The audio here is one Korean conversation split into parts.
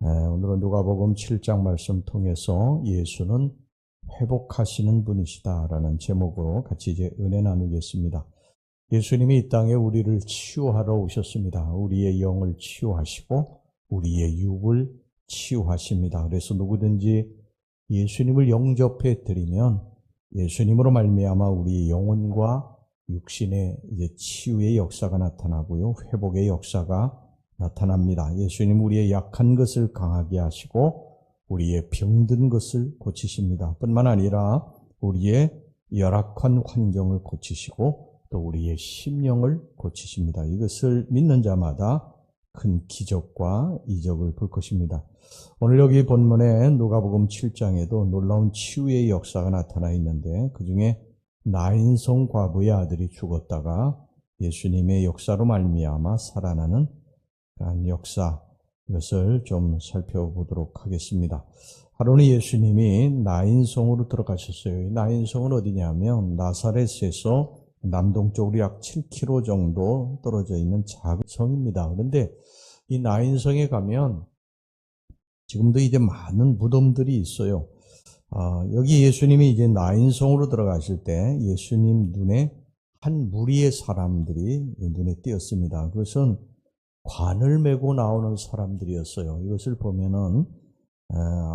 오늘은 누가복음 7장 말씀 통해서 예수는 회복하시는 분이시다라는 제목으로 같이 이제 은혜 나누겠습니다. 예수님이 이 땅에 우리를 치유하러 오셨습니다. 우리의 영을 치유하시고 우리의 육을 치유하십니다. 그래서 누구든지 예수님을 영접해 드리면 예수님으로 말미암아 우리 영혼과 육신의 이제 치유의 역사가 나타나고요, 회복의 역사가 나타납니다. 예수님 우리의 약한 것을 강하게 하시고 우리의 병든 것을 고치십니다. 뿐만 아니라 우리의 열악한 환경을 고치시고 또 우리의 심령을 고치십니다. 이것을 믿는 자마다 큰 기적과 이적을 볼 것입니다. 오늘 여기 본문에 누가복음 7장에도 놀라운 치유의 역사가 나타나 있는데 그 중에 나인성 과부의 아들이 죽었다가 예수님의 역사로 말미암아 살아나는 그런 역사, 이것을 좀 살펴보도록 하겠습니다. 하루는 예수님이 나인성으로 들어가셨어요. 이 나인성은 어디냐면 나사렛에서 남동쪽으로 약 7km 정도 떨어져 있는 작은 성입니다. 그런데 이 나인성에 가면 지금도 이제 많은 무덤들이 있어요. 여기 예수님이 이제 나인성으로 들어가실 때 예수님 눈에 한 무리의 사람들이 눈에 띄었습니다. 그것은 관을 메고 나오는 사람들이었어요. 이것을 보면은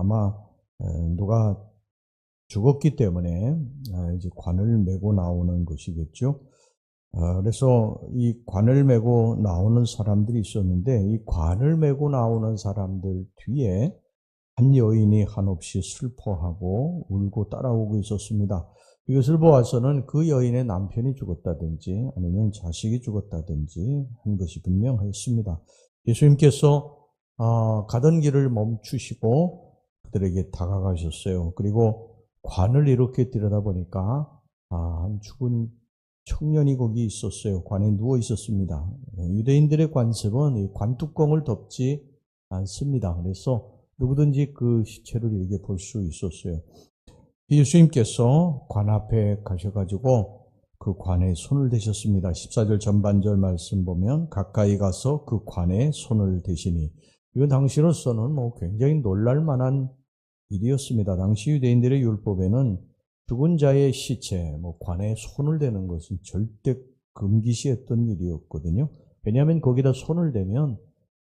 아마 누가 죽었기 때문에 이제 관을 메고 나오는 것이겠죠. 그래서 이 관을 메고 나오는 사람들이 있었는데 이 관을 메고 나오는 사람들 뒤에 한 여인이 한없이 슬퍼하고 울고 따라오고 있었습니다. 이것을 보아서는 그 여인의 남편이 죽었다든지 아니면 자식이 죽었다든지 한 것이 분명했습니다. 예수님께서 가던 길을 멈추시고 그들에게 다가가셨어요. 그리고 관을 이렇게 들여다보니까 한 죽은 청년이 거기 있었어요. 관에 누워 있었습니다. 유대인들의 관습은 이 관뚜껑을 덮지 않습니다. 그래서 누구든지 그 시체를 이렇게 볼 수 있었어요. 예수님께서 관 앞에 가셔가지고 그 관에 손을 대셨습니다. 14절 전반절 말씀 보면 가까이 가서 그 관에 손을 대시니, 이건 당시로서는 굉장히 놀랄만한 일이었습니다. 당시 유대인들의 율법에는 죽은 자의 시체, 관에 손을 대는 것은 절대 금기시했던 일이었거든요. 왜냐하면 거기다 손을 대면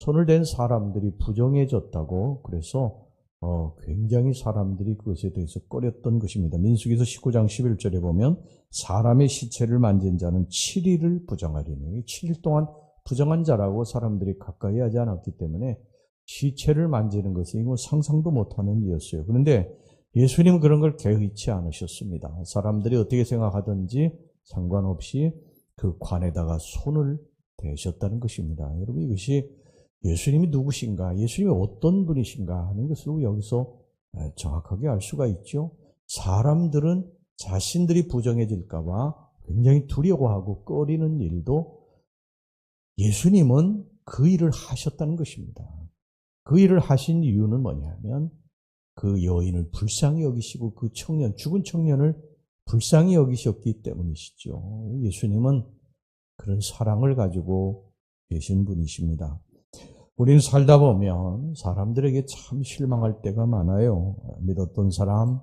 손을 댄 사람들이 부정해졌다고, 그래서 굉장히 사람들이 그것에 대해서 꺼렸던 것입니다. 민수기서 19장 11절에 보면 사람의 시체를 만진 자는 7일을 부정하리니, 7일 동안 부정한 자라고 사람들이 가까이 하지 않았기 때문에 시체를 만지는 것은 상상도 못하는 일이었어요. 그런데 예수님은 그런 걸 개의치 않으셨습니다. 사람들이 어떻게 생각하든지 상관없이 그 관에다가 손을 대셨다는 것입니다. 여러분, 이것이 예수님이 누구신가, 예수님이 어떤 분이신가 하는 것을 여기서 정확하게 알 수가 있죠. 사람들은 자신들이 부정해질까 봐 굉장히 두려워하고 꺼리는 일도 예수님은 그 일을 하셨다는 것입니다. 그 일을 하신 이유는 뭐냐면 그 여인을 불쌍히 여기시고 그 청년, 죽은 청년을 불쌍히 여기셨기 때문이시죠. 예수님은 그런 사랑을 가지고 계신 분이십니다. 우리는 살다 보면 사람들에게 참 실망할 때가 많아요. 믿었던 사람,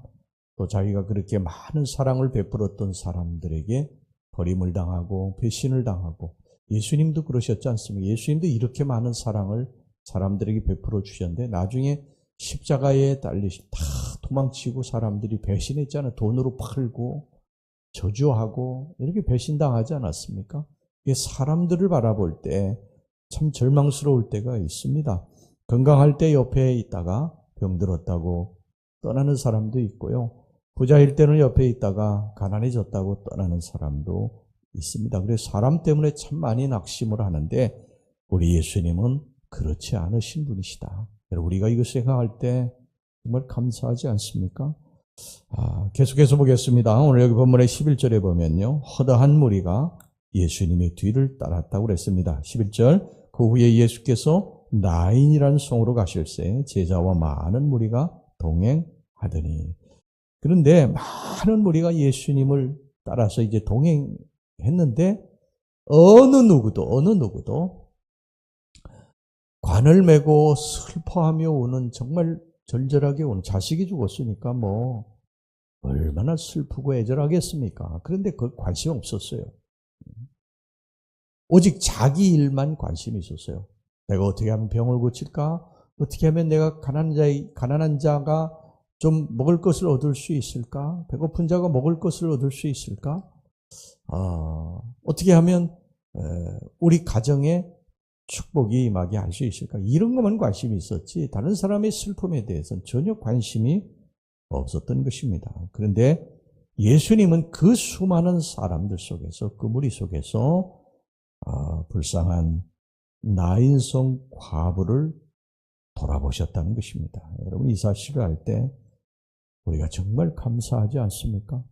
또 자기가 그렇게 많은 사랑을 베풀었던 사람들에게 버림을 당하고 배신을 당하고, 예수님도 그러셨지 않습니까? 예수님도 이렇게 많은 사랑을 사람들에게 베풀어 주셨는데 나중에 십자가에 달리시 다 도망치고 사람들이 배신했잖아요. 돈으로 팔고 저주하고 이렇게 배신당하지 않았습니까? 이게 사람들을 바라볼 때 참 절망스러울 때가 있습니다. 건강할 때 옆에 있다가 병들었다고 떠나는 사람도 있고요. 부자일 때는 옆에 있다가 가난해졌다고 떠나는 사람도 있습니다. 그래서 사람 때문에 참 많이 낙심을 하는데 우리 예수님은 그렇지 않으신 분이시다. 우리가 이거 생각할 때 정말 감사하지 않습니까? 계속해서 보겠습니다. 오늘 여기 본문의 11절에 보면요, 허다한 무리가 예수님의 뒤를 따랐다고 그랬습니다. 11절, 그 후에 예수께서 나인이라는 성으로 가실새 제자와 많은 무리가 동행하더니. 그런데 많은 무리가 예수님을 따라서 이제 동행했는데 어느 누구도 관을 메고 슬퍼하며 우는, 정말 절절하게 우는, 자식이 죽었으니까 뭐 얼마나 슬프고 애절하겠습니까? 그런데 그걸 관심 없었어요. 오직 자기 일만 관심이 있었어요. 내가 어떻게 하면 병을 고칠까? 어떻게 하면 내가 가난한 자가 좀 먹을 것을 얻을 수 있을까? 배고픈 자가 먹을 것을 얻을 수 있을까? 어떻게 하면 우리 가정에 축복이 임하게 할 수 있을까? 이런 것만 관심이 있었지 다른 사람의 슬픔에 대해서는 전혀 관심이 없었던 것입니다. 그런데 예수님은 그 수많은 사람들 속에서, 그 무리 속에서 불쌍한 나인성 과부를 돌아보셨다는 것입니다. 여러분, 이 사실을 알 때 우리가 정말 감사하지 않습니까?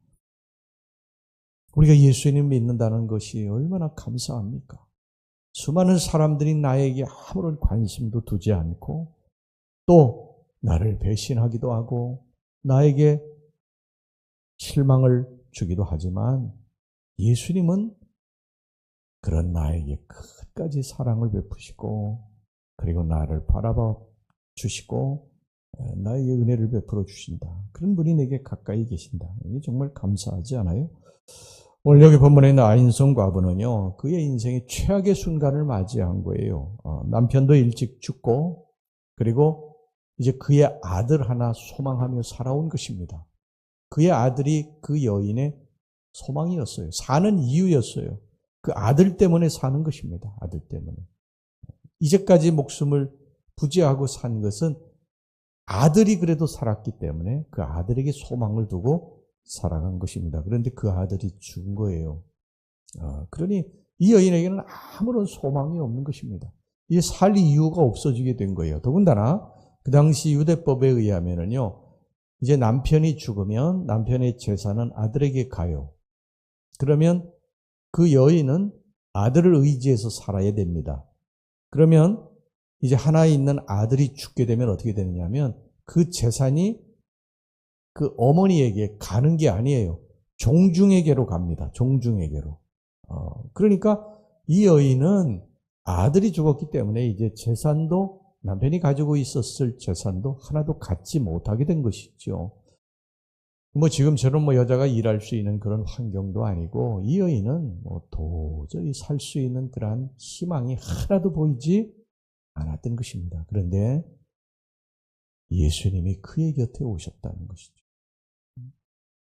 우리가 예수님 믿는다는 것이 얼마나 감사합니까? 수많은 사람들이 나에게 아무런 관심도 두지 않고 또 나를 배신하기도 하고 나에게 실망을 주기도 하지만 예수님은 그런 나에게 끝까지 사랑을 베푸시고 그리고 나를 바라봐 주시고 나에게 은혜를 베풀어 주신다. 그런 분이 내게 가까이 계신다. 이게 정말 감사하지 않아요? 오늘 여기 본문에 있는 아인성 과부는요, 그의 인생의 최악의 순간을 맞이한 거예요. 남편도 일찍 죽고 그리고 이제 그의 아들 하나 소망하며 살아온 것입니다. 그의 아들이 그 여인의 소망이었어요. 사는 이유였어요. 그 아들 때문에 사는 것입니다. 아들 때문에. 이제까지 목숨을 부지하고 산 것은 아들이 그래도 살았기 때문에 그 아들에게 소망을 두고 살아간 것입니다. 그런데 그 아들이 죽은 거예요. 그러니 이 여인에게는 아무런 소망이 없는 것입니다. 이게 살 이유가 없어지게 된 거예요. 더군다나 그 당시 유대법에 의하면은요, 이제 남편이 죽으면 남편의 재산은 아들에게 가요. 그러면 그 여인은 아들을 의지해서 살아야 됩니다. 그러면 이제 하나 있는 아들이 죽게 되면 어떻게 되느냐면 그 재산이 그 어머니에게 가는 게 아니에요. 종중에게로 갑니다. 종중에게로. 그러니까 이 여인은 아들이 죽었기 때문에 이제 재산도 남편이 가지고 있었을 재산도 하나도 갖지 못하게 된 것이죠. 뭐 지금처럼 여자가 일할 수 있는 그런 환경도 아니고 이 여인은 도저히 살 수 있는 그러한 희망이 하나도 보이지 않았던 것입니다. 그런데 예수님이 그의 곁에 오셨다는 것이죠.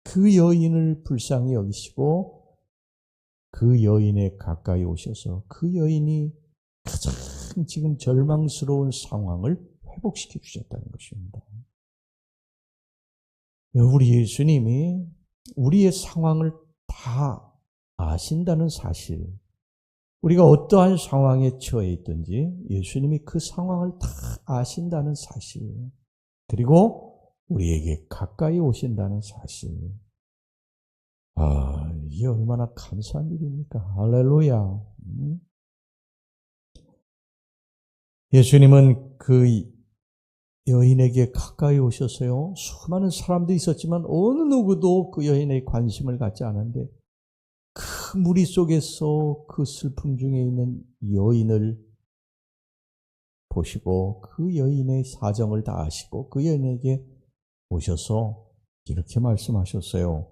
그 여인을 불쌍히 여기시고 그 여인에 가까이 오셔서 그 여인이 가장 지금 절망스러운 상황을 회복시켜 주셨다는 것입니다. 우리 예수님이 우리의 상황을 다 아신다는 사실, 우리가 어떠한 상황에 처해 있든지 예수님이 그 상황을 다 아신다는 사실, 그리고 우리에게 가까이 오신다는 사실. 이게 얼마나 감사한 일입니까? 할렐루야. 예수님은 그 여인에게 가까이 오셨어요. 수많은 사람들이 있었지만 어느 누구도 그 여인의 관심을 갖지 않았는데 그 무리 속에서 그 슬픔 중에 있는 여인을 보시고 그 여인의 사정을 다 아시고 그 여인에게 오셔서 이렇게 말씀하셨어요.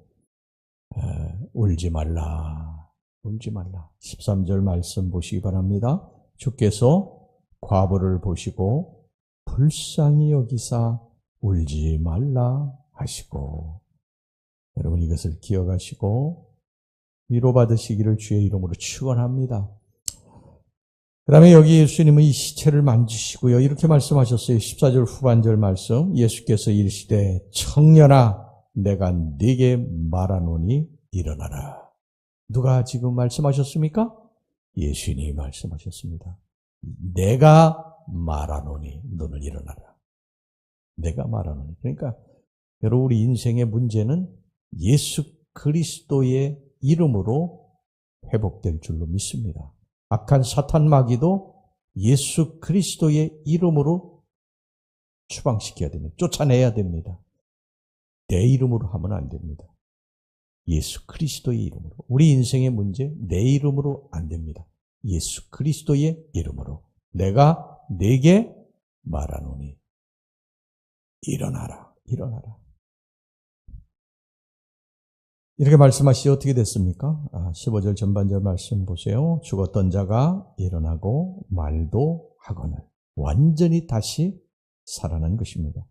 울지 말라. 울지 말라. 13절 말씀 보시기 바랍니다. 주께서 과부를 보시고 불쌍히 여기사 울지 말라 하시고, 여러분 이것을 기억하시고 위로받으시기를 주의 이름으로 축원합니다. 그 다음에 여기 예수님은 이 시체를 만지시고요, 이렇게 말씀하셨어요. 14절 후반절 말씀, 예수께서 이르시되 청년아 내가 네게 말하노니 일어나라. 누가 지금 말씀하셨습니까? 예수님이 말씀하셨습니다. 내가 말하노니 너는 일어나라. 내가 말하노니. 그러니까 여러분 우리 인생의 문제는 예수 그리스도의 이름으로 회복될 줄로 믿습니다. 악한 사탄 마귀도 예수 그리스도의 이름으로 추방시켜야 됩니다. 쫓아내야 됩니다. 내 이름으로 하면 안 됩니다. 예수 그리스도의 이름으로. 우리 인생의 문제 내 이름으로 안 됩니다. 예수 그리스도의 이름으로. 내가 내게 말하노니 일어나라, 일어나라. 이렇게 말씀하시지 어떻게 됐습니까? 15절 전반절 말씀 보세요. 죽었던 자가 일어나고 말도 하거늘 완전히 다시 살아난 것입니다.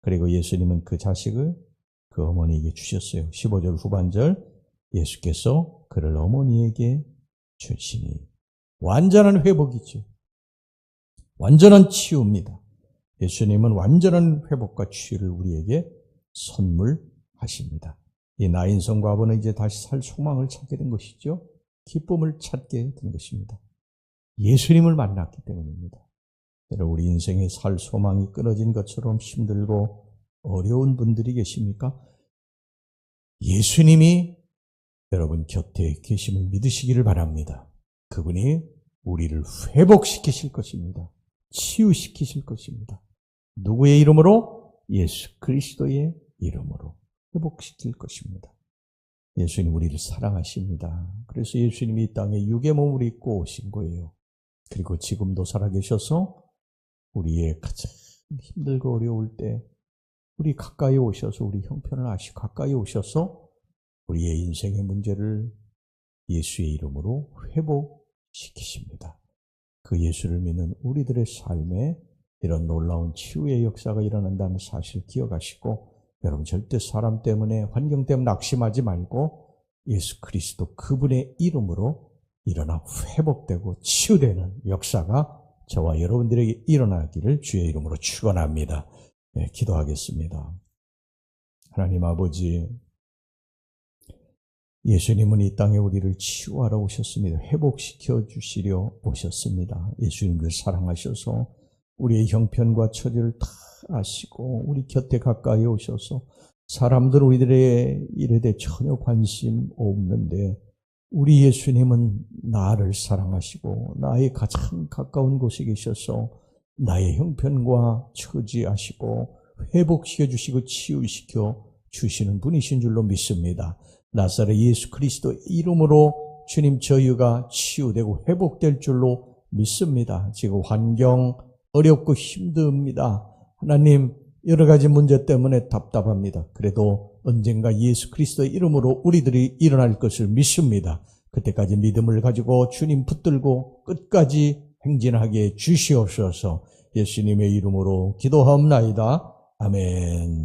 그리고 예수님은 그 자식을 그 어머니에게 주셨어요. 15절 후반절 예수께서 그를 어머니에게 주시니 완전한 회복이죠. 완전한 치유입니다. 예수님은 완전한 회복과 치유를 우리에게 선물하십니다. 이 나인성 과부는 이제 다시 살 소망을 찾게 된 것이죠. 기쁨을 찾게 된 것입니다. 예수님을 만났기 때문입니다. 우리 인생에 살 소망이 끊어진 것처럼 힘들고 어려운 분들이 계십니까? 예수님이 여러분 곁에 계심을 믿으시기를 바랍니다. 그분이 우리를 회복시키실 것입니다. 치유시키실 것입니다. 누구의 이름으로? 예수 그리스도의 이름으로 회복시킬 것입니다. 예수님 우리를 사랑하십니다. 그래서 예수님이 이 땅에 육의 몸을 입고 오신 거예요. 그리고 지금도 살아계셔서 우리의 가장 힘들고 어려울 때 우리 가까이 오셔서 우리 형편을 아시고 가까이 오셔서 우리의 인생의 문제를 예수의 이름으로 회복시키십니다. 그 예수를 믿는 우리들의 삶에 이런 놀라운 치유의 역사가 일어난다는 사실을 기억하시고 여러분 절대 사람 때문에 환경 때문에 낙심하지 말고 예수 그리스도 그분의 이름으로 일어나 회복되고 치유되는 역사가 저와 여러분들에게 일어나기를 주의 이름으로 축원합니다. 네, 기도하겠습니다. 하나님 아버지, 예수님은 이 땅에 우리를 치유하러 오셨습니다. 회복시켜 주시려 오셨습니다. 예수님을 사랑하셔서 우리의 형편과 처지를 다 아시고 우리 곁에 가까이 오셔서 사람들 우리들의 일에 대해 전혀 관심 없는데 우리 예수님은 나를 사랑하시고 나의 가장 가까운 곳에 계셔서 나의 형편과 처지 아시고 회복시켜 주시고 치유시켜 주시는 분이신 줄로 믿습니다. 나사렛 예수 그리스도 이름으로 주님 저희가 치유되고 회복될 줄로 믿습니다. 지금 환경 어렵고 힘듭니다. 하나님 여러 가지 문제 때문에 답답합니다. 그래도 언젠가 예수 그리스도의 이름으로 우리들이 일어날 것을 믿습니다. 그때까지 믿음을 가지고 주님 붙들고 끝까지 행진하게 주시옵소서. 예수님의 이름으로 기도하옵나이다. 아멘.